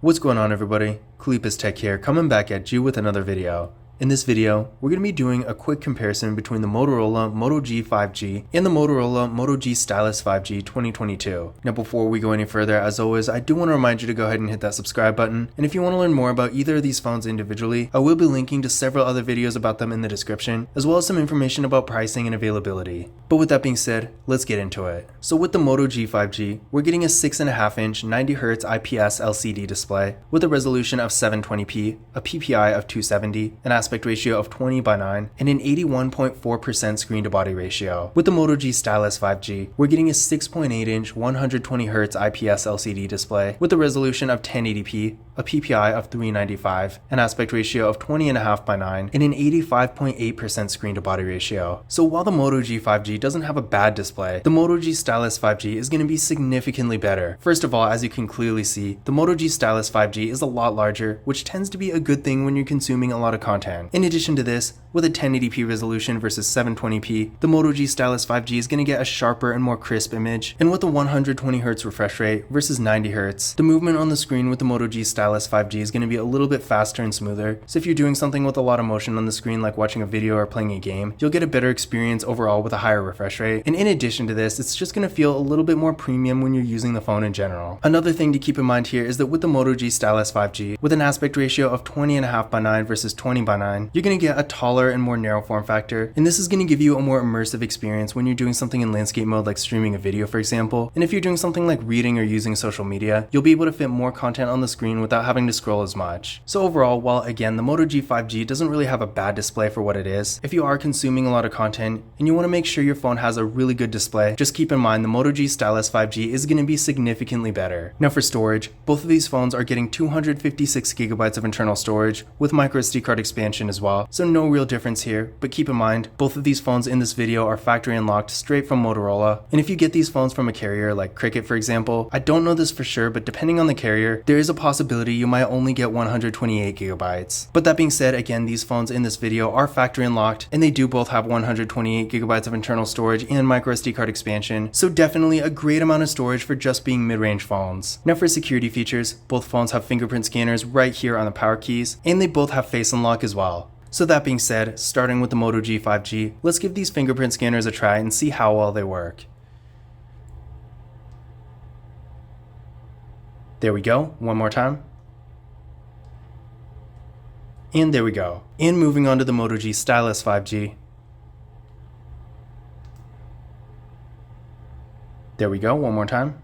What's going on, everybody? Kalipus Tech here, coming back at you with another video. In this video, we're going to be doing a quick comparison between the Motorola Moto G 5G and the Motorola Moto G Stylus 5G 2022. Now before we go any further, as always, I do want to remind you to go ahead and hit that subscribe button, and if you want to learn more about either of these phones individually, I will be linking to several other videos about them in the description, as well as some information about pricing and availability. But with that being said, let's get into it. So with the Moto G 5G, we're getting a 6.5-inch 90Hz IPS LCD display with a resolution of 720p, a PPI of 270, an aspect ratio of 20:9, and an 81.4% screen to body ratio. With the Moto G Stylus 5G, we're getting a 6.8-inch 120Hz IPS LCD display with a resolution of 1080p, a PPI of 395, an aspect ratio of 20.5:9, and an 85.8% screen to body ratio. So while the Moto G 5G doesn't have a bad display, the Moto G Stylus 5G is going to be significantly better. First of all, as you can clearly see, the Moto G Stylus 5G is a lot larger, which tends to be a good thing when you're consuming a lot of content. In addition to this, with a 1080p resolution versus 720p, the Moto G Stylus 5G is going to get a sharper and more crisp image, and with a 120Hz refresh rate versus 90Hz, the movement on the screen with the Moto G Stylus 5G is going to be a little bit faster and smoother, so if you're doing something with a lot of motion on the screen like watching a video or playing a game, you'll get a better experience overall with a higher refresh rate, and in addition to this, it's just going to feel a little bit more premium when you're using the phone in general. Another thing to keep in mind here is that with the Moto G Stylus 5G, with an aspect ratio of 20.5:9 versus 20:9, you're going to get a taller and more narrow form factor, and this is going to give you a more immersive experience when you're doing something in landscape mode like streaming a video, for example, and if you're doing something like reading or using social media, you'll be able to fit more content on the screen without having to scroll as much. So overall, while again the Moto G 5G doesn't really have a bad display for what it is, if you are consuming a lot of content and you want to make sure your phone has a really good display, just keep in mind the Moto G Stylus 5G is going to be significantly better. Now for storage, both of these phones are getting 256GB of internal storage with microSD card expansion as well, so no real difference here, but keep in mind, both of these phones in this video are factory unlocked straight from Motorola, and if you get these phones from a carrier like Cricket for example, I don't know this for sure, but depending on the carrier, there is a possibility you might only get 128GB. But that being said, again, these phones in this video are factory unlocked, and they do both have 128GB of internal storage and microSD card expansion, so definitely a great amount of storage for just being mid-range phones. Now for security features, both phones have fingerprint scanners right here on the power keys, and they both have face unlock as well. So that being said, starting with the Moto G 5G, let's give these fingerprint scanners a try and see how well they work. There we go, one more time. And there we go. And moving on to the Moto G Stylus 5G. There we go, one more time.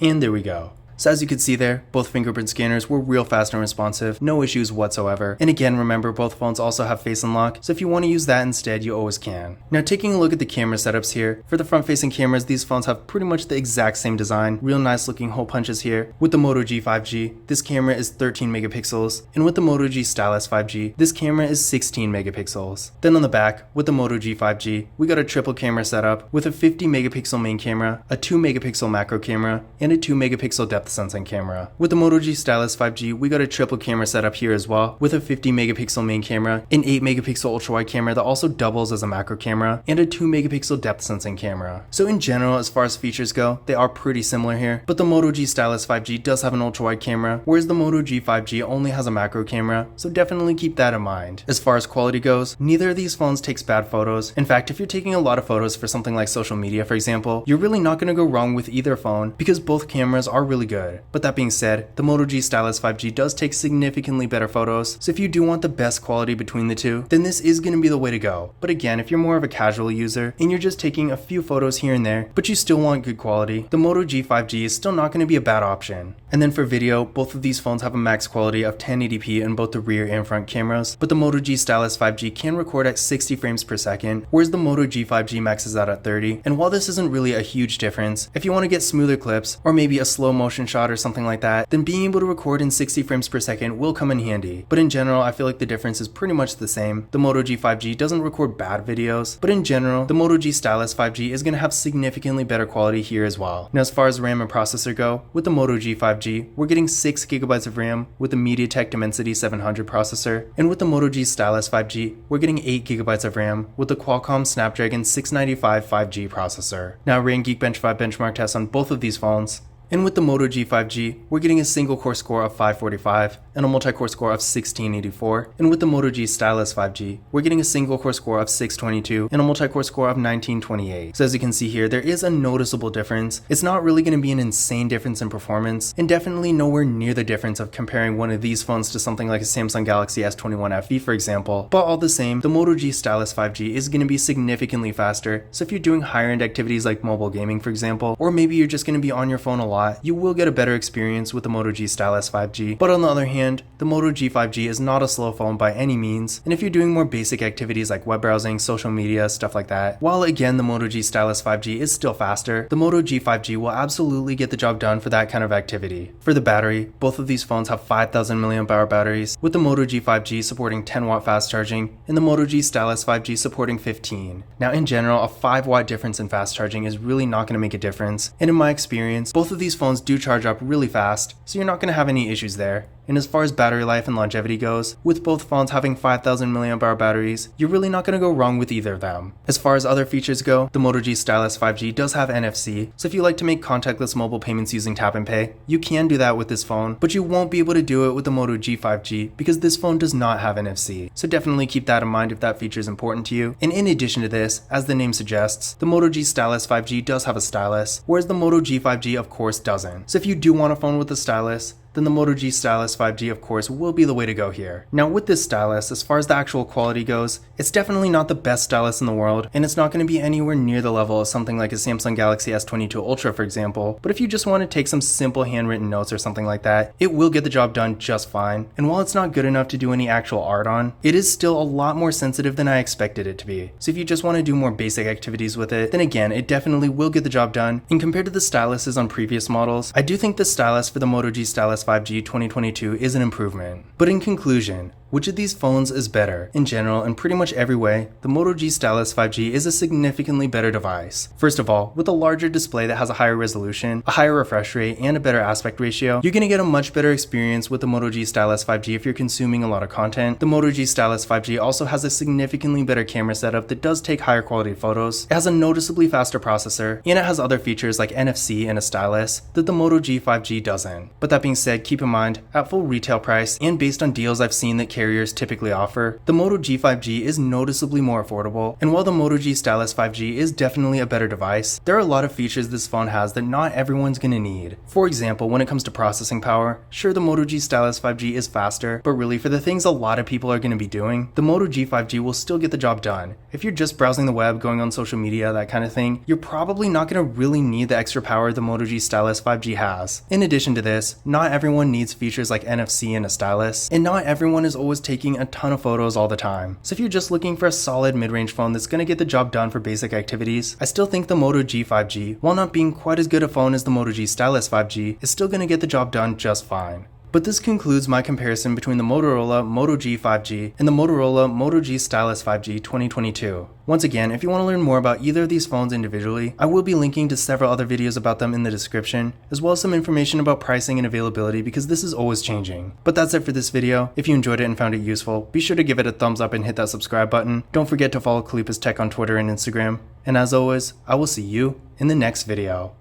And there we go. So as you can see there, both fingerprint scanners were real fast and responsive, no issues whatsoever. And again, remember both phones also have face unlock, so if you want to use that instead, you always can. Now taking a look at the camera setups here, for the front facing cameras, these phones have pretty much the exact same design, real nice looking hole punches here. With the Moto G 5G, this camera is 13 megapixels, and with the Moto G Stylus 5G, this camera is 16 megapixels. Then on the back, with the Moto G 5G, we got a triple camera setup with a 50 megapixel main camera, a 2 megapixel macro camera, and a 2 megapixel depth sensing camera. With the Moto G Stylus 5G, we got a triple camera setup here as well, with a 50 megapixel main camera, an 8 megapixel ultra wide camera that also doubles as a macro camera, and a 2 megapixel depth sensing camera. So in general, as far as features go, they are pretty similar here, but the Moto G Stylus 5G does have an ultra wide camera, whereas the Moto G 5G only has a macro camera, so definitely keep that in mind. As far as quality goes, neither of these phones takes bad photos. In fact, if you're taking a lot of photos for something like social media, for example, you're really not going to go wrong with either phone because both cameras are really good. But that being said, the Moto G Stylus 5G does take significantly better photos, so if you do want the best quality between the two, then this is going to be the way to go. But again, if you're more of a casual user and you're just taking a few photos here and there, but you still want good quality, the Moto G 5G is still not going to be a bad option. And then for video, both of these phones have a max quality of 1080p in both the rear and front cameras, but the Moto G Stylus 5G can record at 60 frames per second, whereas the Moto G 5G maxes out at 30. And while this isn't really a huge difference, if you want to get smoother clips, or maybe a slow motion shot or something like that, then being able to record in 60 frames per second will come in handy. But in general, I feel like the difference is pretty much the same. The Moto G 5G doesn't record bad videos, but in general, the Moto G Stylus 5G is going to have significantly better quality here as well. Now as far as RAM and processor go, with the Moto G 5G, we're getting 6GB of RAM with the MediaTek Dimensity 700 processor, and with the Moto G Stylus 5G, we're getting 8GB of RAM with the Qualcomm Snapdragon 695 5G processor. Now ran Geekbench 5 benchmark tests on both of these phones, And with the Moto G 5G, we're getting a single core score of 545 and a multi-core score of 1684. And with the Moto G Stylus 5G, we're getting a single core score of 622 and a multi-core score of 1928. So as you can see here, there is a noticeable difference. It's not really going to be an insane difference in performance, and definitely nowhere near the difference of comparing one of these phones to something like a Samsung Galaxy S21 FE, for example. But all the same, the Moto G Stylus 5G is going to be significantly faster. So if you're doing higher end activities like mobile gaming, for example, or maybe you're just going to be on your phone a lot, you will get a better experience with the Moto G Stylus 5G. But on the other hand, the Moto G 5G is not a slow phone by any means, and if you're doing more basic activities like web browsing, social media, stuff like that, while again the Moto G Stylus 5G is still faster, the Moto G 5G will absolutely get the job done for that kind of activity. For the battery, both of these phones have 5000 mAh batteries, with the Moto G 5G supporting 10 watt fast charging and the Moto G Stylus 5G supporting 15. Now in general, a 5 watt difference in fast charging is really not going to make a difference, and in my experience, both of these phones do charge up really fast, so you're not going to have any issues there. And as far as battery life and longevity goes, with both phones having 5000 mAh batteries, you're really not going to go wrong with either of them. As far as other features go, the Moto G Stylus 5G does have NFC, so if you like to make contactless mobile payments using tap and pay, you can do that with this phone, but you won't be able to do it with the Moto G 5G because this phone does not have NFC. So definitely keep that in mind if that feature is important to you. And in addition to this, as the name suggests, the Moto G Stylus 5G does have a stylus, whereas the Moto G 5G of course doesn't. So if you do want a phone with a stylus, then the Moto G Stylus 5G of course will be the way to go here. Now with this stylus, as far as the actual quality goes, it's definitely not the best stylus in the world, and it's not going to be anywhere near the level of something like a Samsung Galaxy S22 Ultra, for example, but if you just want to take some simple handwritten notes or something like that, it will get the job done just fine. And while it's not good enough to do any actual art on, it is still a lot more sensitive than I expected it to be. So if you just want to do more basic activities with it, then again, it definitely will get the job done. And compared to the styluses on previous models, I do think the stylus for the Moto G Stylus 5G 2022 is an improvement. But in conclusion, which of these phones is better? In general, in pretty much every way, the Moto G Stylus 5G is a significantly better device. First of all, with a larger display that has a higher resolution, a higher refresh rate, and a better aspect ratio, you're going to get a much better experience with the Moto G Stylus 5G if you're consuming a lot of content. The Moto G Stylus 5G also has a significantly better camera setup that does take higher quality photos, it has a noticeably faster processor, and it has other features like NFC and a stylus that the Moto G 5G doesn't. But that being said, keep in mind, at full retail price and based on deals I've seen that carriers typically offer, the Moto G 5G is noticeably more affordable, and while the Moto G Stylus 5G is definitely a better device, there are a lot of features this phone has that not everyone's gonna need. For example, when it comes to processing power, sure the Moto G Stylus 5G is faster, but really for the things a lot of people are gonna be doing, the Moto G 5G will still get the job done. If you're just browsing the web, going on social media, that kind of thing, you're probably not gonna really need the extra power the Moto G Stylus 5G has. In addition to this, not everyone needs features like NFC and a stylus, and not everyone is always taking a ton of photos all the time. So if you're just looking for a solid mid-range phone that's going to get the job done for basic activities, I still think the Moto G 5G, while not being quite as good a phone as the Moto G Stylus 5G, is still going to get the job done just fine. But this concludes my comparison between the Motorola Moto G 5G and the Motorola Moto G Stylus 5G 2022. Once again, if you want to learn more about either of these phones individually, I will be linking to several other videos about them in the description, as well as some information about pricing and availability because this is always changing. But that's it for this video. If you enjoyed it and found it useful, be sure to give it a thumbs up and hit that subscribe button. Don't forget to follow Kalipus Tech on Twitter and Instagram. And as always, I will see you in the next video.